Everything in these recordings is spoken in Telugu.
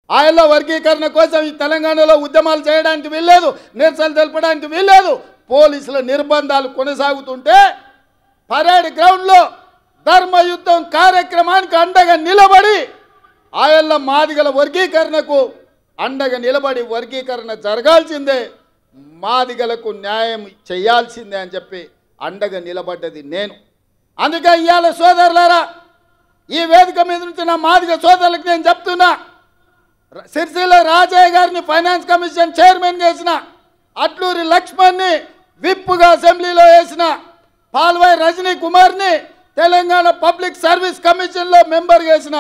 ఆయల్ల వర్గీకరణ కోసం ఈ తెలంగాణలో ఉద్యమాలు చేయడానికి వీల్లేదు, నిరసనలు తెలపడానికి వీల్లేదు. పోలీసుల నిర్బంధాలు కొనసాగుతుంటే పరేడ్ గ్రౌండ్లో ధర్మయుద్ధం కార్యక్రమానికి అండగా నిలబడి ఆయల్ల మాదిగల వర్గీకరణకు అండగా నిలబడి వర్గీకరణ జరగాల్సిందే, మాదిగలకు న్యాయం చేయాల్సిందే అని చెప్పి అండగా నిలబడ్డది నేను. అందుకే ఇవాళ సోదరులారా, ఈ వేదిక మీద నుంచి నా మాదిగ సోదరులకు నేను చెప్తున్నా, సిరిసిల్ల రాజయ్య గారిని ఫైనాన్స్ కమిషన్ చైర్మన్ చేసిన, అట్లూరి లక్ష్మణ్ని విప్పుగా అసెంబ్లీలో వేసిన, పాల్వాయి రజనీ కుమార్ని తెలంగాణ పబ్లిక్ సర్వీస్ కమిషన్లో మెంబర్ చేసిన,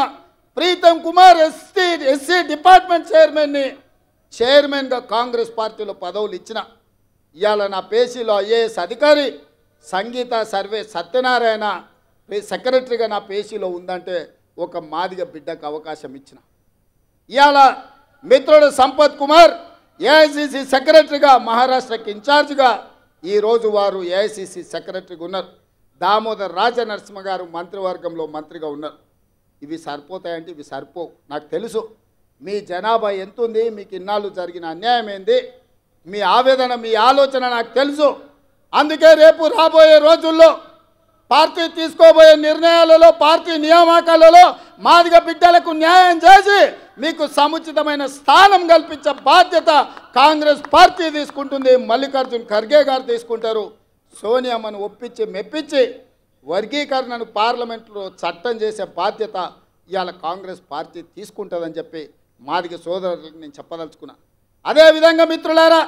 ప్రీతం కుమార్ ఎస్సీ డిపార్ట్మెంట్ చైర్మన్గా కాంగ్రెస్ పార్టీలో పదవులు ఇచ్చిన, ఇవాళ నా పేషీలో ఐఏఎస్ అధికారి సంగీత సర్వే సత్యనారాయణ సెక్రటరీగా నా పేషీలో ఉందంటే ఒక మాదిగ బిడ్డకు అవకాశం ఇచ్చిన, ఇవాళ మిత్రుడు సంపత్ కుమార్ ఏఐసిసి సెక్రటరీగా మహారాష్ట్రకి ఇన్ఛార్జిగా ఈరోజు వారు ఏఐసిసి సెక్రటరీగా ఉన్నారు. దామోదర్ రాజనరసింహ గారు మంత్రివర్గంలో మంత్రిగా ఉన్నారు. ఇవి సరిపోతాయంటే ఇవి సరిపోవు. నాకు తెలుసు మీ జనాభా ఎంత ఉంది, మీకు ఇన్నాళ్ళు జరిగిన అన్యాయం ఏంది, మీ ఆవేదన మీ ఆలోచన నాకు తెలుసు. అందుకే రేపు రాబోయే రోజుల్లో పార్టీ తీసుకోబోయే నిర్ణయాలలో, పార్టీ నియామకాలలో మాదిగ బిడ్డలకు న్యాయం చేసి మీకు సముచితమైన స్థానం కల్పించే బాధ్యత కాంగ్రెస్ పార్టీ తీసుకుంటుంది. మల్లికార్జున్ ఖర్గే గారు తీసుకుంటారు. సోనియామ్మను ఒప్పించి మెప్పించి వర్గీకరణను పార్లమెంట్లో చట్టం చేసే బాధ్యత ఇవాళ కాంగ్రెస్ పార్టీ తీసుకుంటుందని చెప్పి మాదిగ సోదరులకు నేను చెప్పదలుచుకున్నా. అదేవిధంగా మిత్రులారా,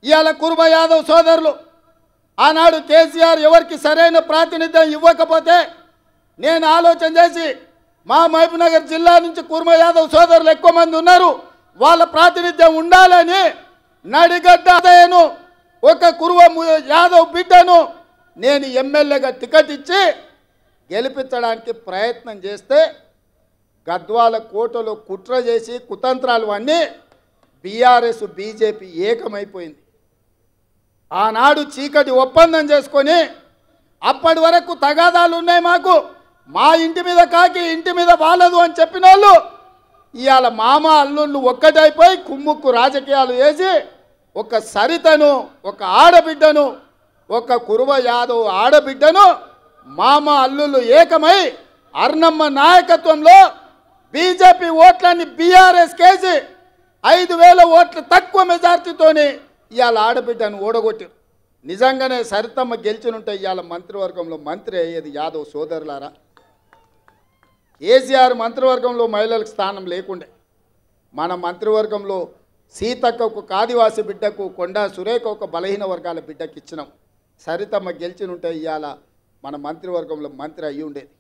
ఇవాళ కురుబ యాదవ్ సోదరులు ఆనాడు కేసీఆర్ ఎవరికి సరైన ప్రాతినిధ్యం ఇవ్వకపోతే నేను ఆలోచన చేసి మా మహబూబ్నగర్ జిల్లా నుంచి కురుబ యాదవ్ సోదరులు ఎక్కువ మంది ఉన్నారు, వాళ్ళ ప్రాతినిధ్యం ఉండాలని నడిగడ్డను ఒక కురుబ యాదవ్ బిడ్డను నేను ఎమ్మెల్యేగా టికెట్ ఇచ్చి గెలిపించడానికి ప్రయత్నం చేస్తే గద్వాల కోటలో కుట్ర చేసి కుతంత్రాలు అన్నీ బీఆర్ఎస్ బీజేపీ ఏకమైపోయింది. ఆనాడు చీకటి ఒప్పందం చేసుకొని అప్పటి వరకు తగాదాలు ఉన్నాయి మాకు, మా ఇంటి మీద కాకి ఇంటి మీద వాలదు అని చెప్పిన వాళ్ళు ఇవాళ మామ అల్లుళ్ళు ఒక్కటైపోయి కుమ్ముక్కు రాజకీయాలు వేసి ఒక సరితను, ఒక ఆడబిడ్డను, ఒక కురుబ యాదవ్ ఆడబిడ్డను మామ అల్లుళ్ళు ఏకమై అర్నమ్మ నాయకత్వంలో బీజేపీ ఓట్లన్నీ బీఆర్ఎస్ కేసి 5,000 ఓట్ల తక్కువ మెజార్టీతోని ఇవాళ ఆడబిడ్డను ఓడగొట్టారు. నిజంగానే సరితమ్మ గెలిచినుంటే ఇవాళ మంత్రివర్గంలో మంత్రి అయ్యేది యాదవ్ సోదరులారా. కేసీఆర్ మంత్రివర్గంలో మహిళలకు స్థానం లేకుండే, మన మంత్రివర్గంలో సీతక్కకు ఆదివాసి బిడ్డకు, కొండా సురేఖ ఒక బలహీన వర్గాల బిడ్డకి ఇచ్చినాం. సరితమ్మ గెలిచినుంటే ఇవాళ మన మంత్రివర్గంలో మంత్రి అయ్యి ఉండేది.